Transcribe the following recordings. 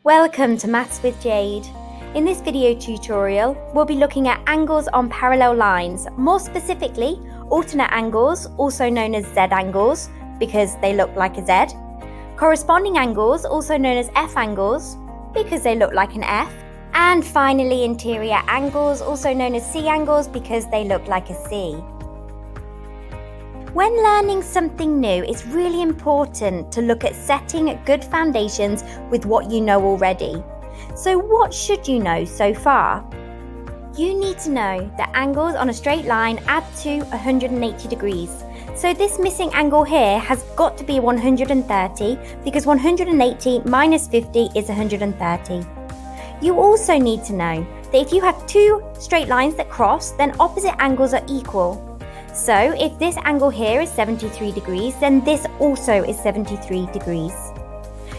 Welcome to Maths with Jade. In this video tutorial, we'll be looking at angles on parallel lines, more specifically, alternate angles, also known as Z angles, because they look like a Z, corresponding angles, also known as F angles, because they look like an F, and finally interior angles, also known as C angles, because they look like a C. When learning something new, it's really important to look at setting good foundations with what you know already. So what should you know so far? You need to know that angles on a straight line add to 180 degrees. So this missing angle here has got to be 130 because 180 minus 50 is 130. You also need to know that if you have two straight lines that cross, then opposite angles are equal. So if this angle here is 73 degrees, then this also is 73 degrees.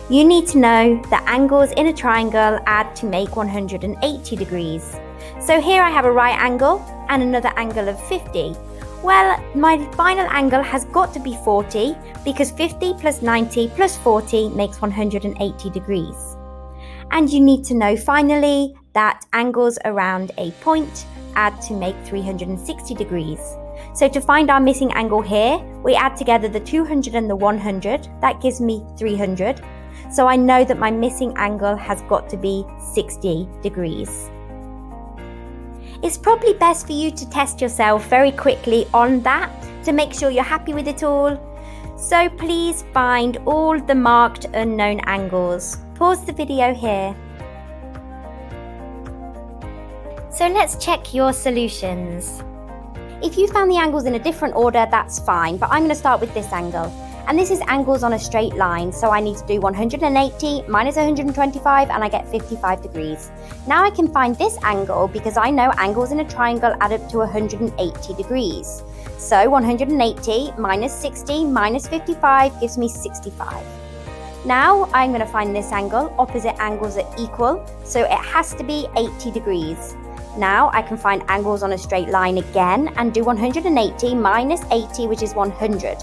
You need to know that angles in a triangle add to make 180 degrees. So here I have a right angle and another angle of 50. Well, my final angle has got to be 40 because 50 plus 90 plus 40 makes 180 degrees. And you need to know finally that angles around a point add to make 360 degrees. So to find our missing angle here, we add together the 200 and the 100. That gives me 300. So I know that my missing angle has got to be 60 degrees. It's probably best for you to test yourself very quickly on that to make sure you're happy with it all. So please find all the marked unknown angles. Pause the video here. So let's check your solutions. If you found the angles in a different order, that's fine, but I'm going to start with this angle. And this is angles on a straight line, so I need to do 180 minus 125 and I get 55 degrees. Now I can find this angle because I know angles in a triangle add up to 180 degrees. So 180 minus 60 minus 55 gives me 65. Now I'm going to find this angle. Opposite angles are equal, so it has to be 80 degrees. Now I can find angles on a straight line again and do 180 minus 80, which is 100.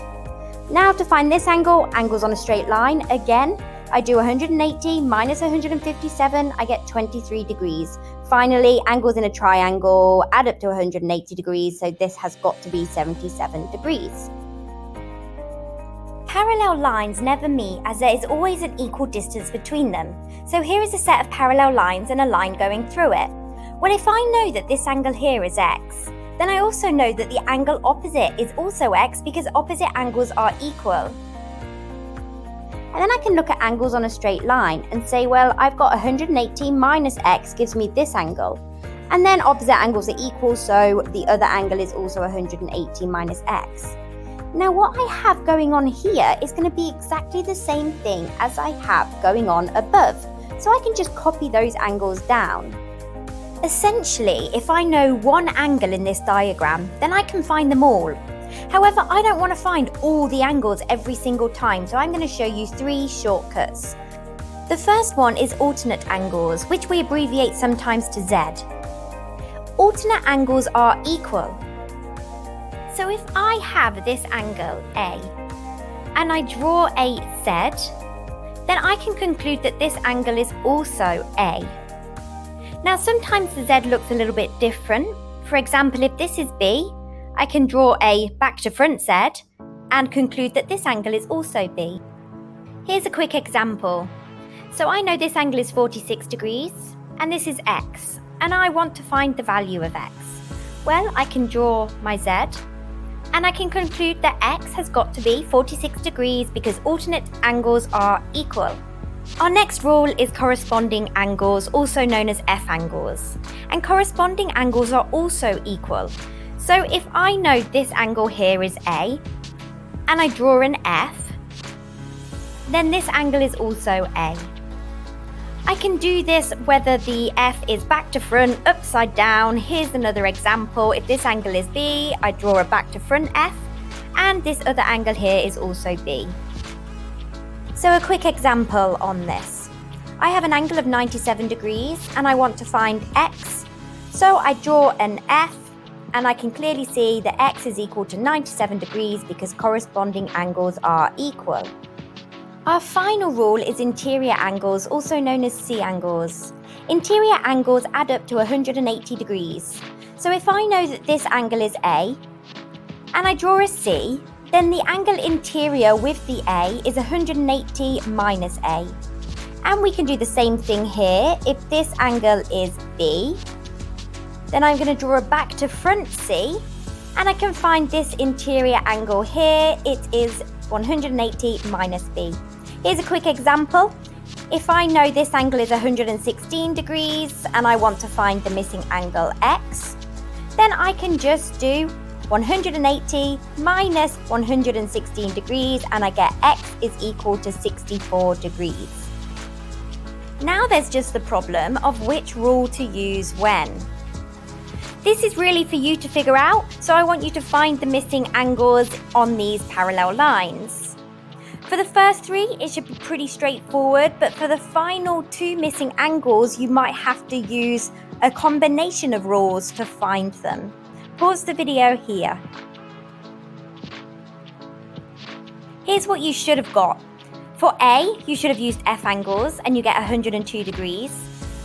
Now to find this angle, angles on a straight line, again, I do 180 minus 157, I get 23 degrees. Finally, angles in a triangle add up to 180 degrees, so this has got to be 77 degrees. Parallel lines never meet as there is always an equal distance between them. So here is a set of parallel lines and a line going through it. Well, if I know that this angle here is x, then I also know that the angle opposite is also x because opposite angles are equal. And then I can look at angles on a straight line and say, well, I've got 180 minus x gives me this angle. And then opposite angles are equal, so the other angle is also 180 minus x. Now what I have going on here is going to be exactly the same thing as I have going on above. So I can just copy those angles down. Essentially, if I know one angle in this diagram, then I can find them all. However, I don't want to find all the angles every single time, so I'm going to show you three shortcuts. The first one is alternate angles, which we abbreviate sometimes to Z. Alternate angles are equal. So if I have this angle A, and I draw a Z, then I can conclude that this angle is also A. Now sometimes the Z looks a little bit different. For example, if this is B, I can draw a back to front Z and conclude that this angle is also B. Here's a quick example. So I know this angle is 46 degrees and this is X, and I want to find the value of X. Well, I can draw my Z and I can conclude that X has got to be 46 degrees because alternate angles are equal. Our next rule is corresponding angles, also known as F angles. And corresponding angles are also equal. So if I know this angle here is A, and I draw an F, then this angle is also A. I can do this whether the F is back to front, upside down. Here's another example. If this angle is B, I draw a back to front F, and this other angle here is also B. So a quick example on this. I have an angle of 97 degrees and I want to find X. So I draw an F and I can clearly see that X is equal to 97 degrees because corresponding angles are equal. Our final rule is interior angles, also known as C angles. Interior angles add up to 180 degrees. So if I know that this angle is A, and I draw a C, then the angle interior with the A is 180 minus A. And we can do the same thing here. If this angle is B, then I'm going to draw a back to front C, and I can find this interior angle here. It is 180 minus B. Here's a quick example. If I know this angle is 116 degrees and I want to find the missing angle X, then I can just do 180 minus 116 degrees and I get X is equal to 64 degrees. Now there's just the problem of which rule to use when. This is really for you to figure out, so I want you to find the missing angles on these parallel lines. For the first three, it should be pretty straightforward, but for the final two missing angles, you might have to use a combination of rules to find them. Pause the video here. Here's what you should have got. For A, you should have used F angles and you get 102 degrees.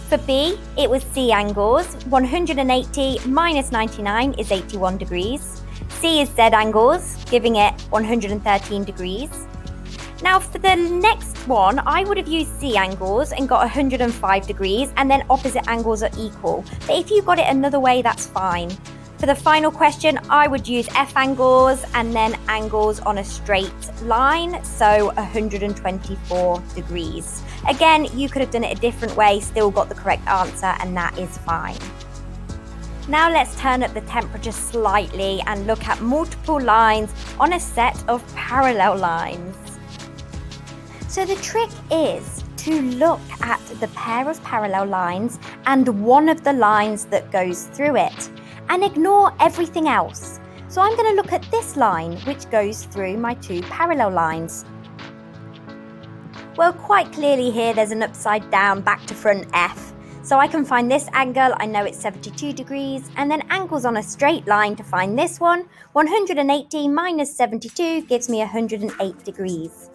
For B, it was C angles. 180 minus 99 is 81 degrees. C is Z angles, giving it 113 degrees. Now for the next one, I would have used C angles and got 105 degrees, and then opposite angles are equal. But if you got it another way, that's fine. For the final question, I would use F angles and then angles on a straight line, so 124 degrees. Again, you could have done it a different way, still got the correct answer, and that is fine. Now let's turn up the temperature slightly and look at multiple lines on a set of parallel lines. So the trick is to look at the pair of parallel lines and one of the lines that goes through it and ignore everything else. So I'm going to look at this line which goes through my two parallel lines. Well, quite clearly here there's an upside down back to front F. So I can find this angle, I know it's 72 degrees, and then angles on a straight line to find this one. 180 minus 72 gives me 108 degrees.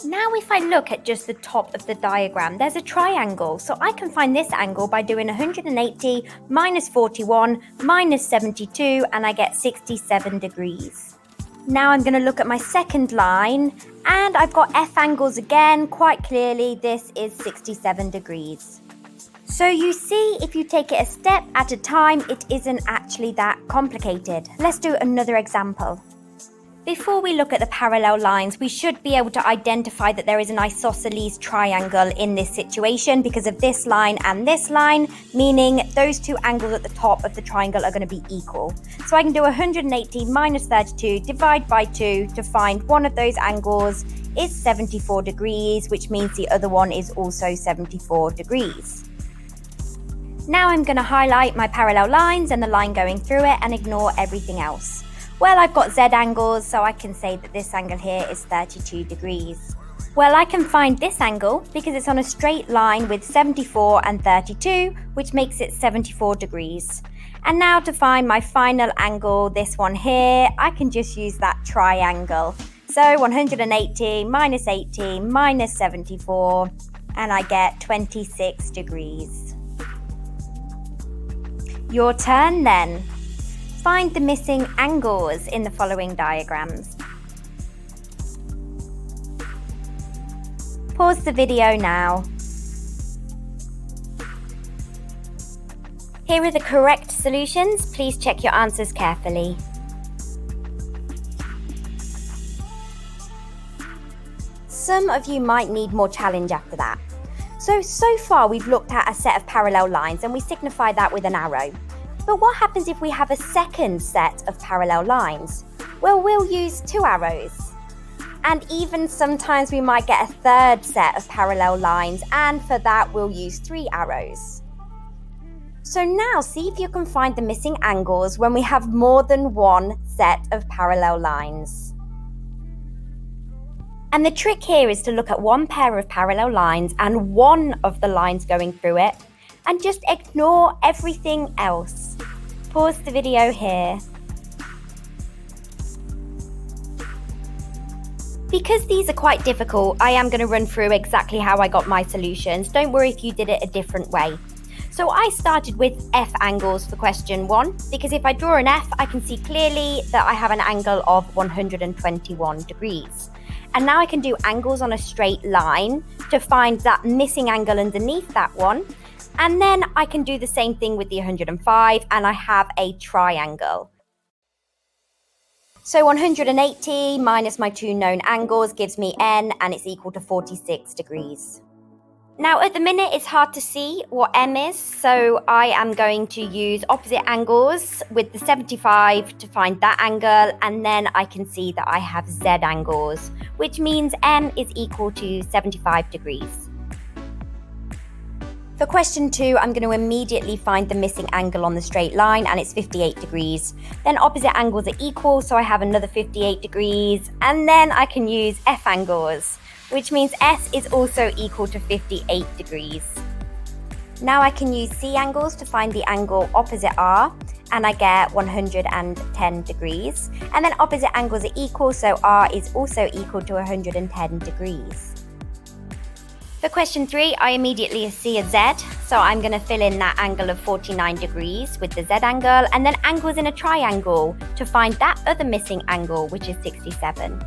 Now if I look at just the top of the diagram, there's a triangle, so I can find this angle by doing 180 minus 41 minus 72 and I get 67 degrees. Now I'm going to look at my second line and I've got F angles again. Quite clearly this is 67 degrees. So you see, if you take it a step at a time, it isn't actually that complicated. Let's do another example. Before we look at the parallel lines, we should be able to identify that there is an isosceles triangle in this situation because of this line and this line, meaning those two angles at the top of the triangle are going to be equal. So I can do 180 minus 32, divide by 2 to find one of those angles is 74 degrees, which means the other one is also 74 degrees. Now I'm going to highlight my parallel lines and the line going through it and ignore everything else. Well, I've got Z angles, so I can say that this angle here is 32 degrees. Well, I can find this angle because it's on a straight line with 74 and 32, which makes it 74 degrees. And now to find my final angle, this one here, I can just use that triangle. So 180 minus 80 minus 74, and I get 26 degrees. Your turn then. Find the missing angles in the following diagrams. Pause the video now. Here are the correct solutions. Please check your answers carefully. Some of you might need more challenge after that. So far we've looked at a set of parallel lines and we signify that with an arrow. But what happens if we have a second set of parallel lines? Well, we'll use two arrows. And even sometimes we might get a third set of parallel lines, and for that we'll use three arrows. So now see if you can find the missing angles when we have more than one set of parallel lines. And the trick here is to look at one pair of parallel lines and one of the lines going through it, and just ignore everything else. Pause the video here. Because these are quite difficult, I am going to run through exactly how I got my solutions. Don't worry if you did it a different way. So I started with F angles for question 1, because if I draw an F, I can see clearly that I have an angle of 121 degrees. And now I can do angles on a straight line to find that missing angle underneath that one. And then I can do the same thing with the 105, and I have a triangle. So 180 minus my 2 known angles gives me n, and it's equal to 46 degrees. Now at the minute it's hard to see what m is, so I am going to use opposite angles with the 75 to find that angle, and then I can see that I have z angles, which means m is equal to 75 degrees. For question 2, I'm going to immediately find the missing angle on the straight line, and it's 58 degrees. Then opposite angles are equal, so I have another 58 degrees, and then I can use F angles, which means S is also equal to 58 degrees. Now I can use C angles to find the angle opposite R, and I get 110 degrees. And then opposite angles are equal, so R is also equal to 110 degrees. For question 3, I immediately see a Z, so I'm going to fill in that angle of 49 degrees with the Z angle, and then angles in a triangle to find that other missing angle, which is 67.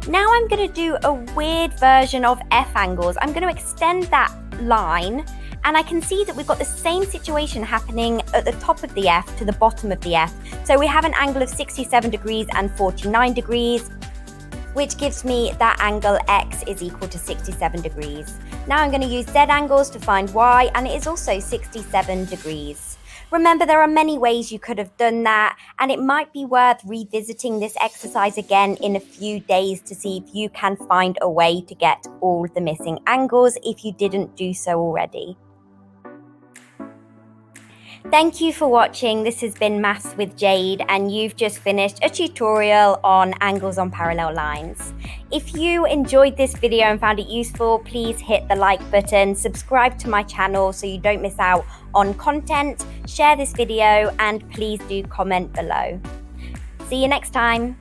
Now I'm going to do a weird version of F angles. I'm going to extend that line, and I can see that we've got the same situation happening at the top of the F to the bottom of the F. So we have an angle of 67 degrees and 49 degrees, which gives me that angle X is equal to 67 degrees. Now I'm going to use Z angles to find Y, and it is also 67 degrees. Remember, there are many ways you could have done that, and it might be worth revisiting this exercise again in a few days to see if you can find a way to get all the missing angles if you didn't do so already. Thank you for watching. This has been Maths with Jade, and you've just finished a tutorial on angles on parallel lines. If you enjoyed this video and found it useful, please hit the like button, subscribe to my channel so you don't miss out on content, share this video, and please do comment below. See you next time.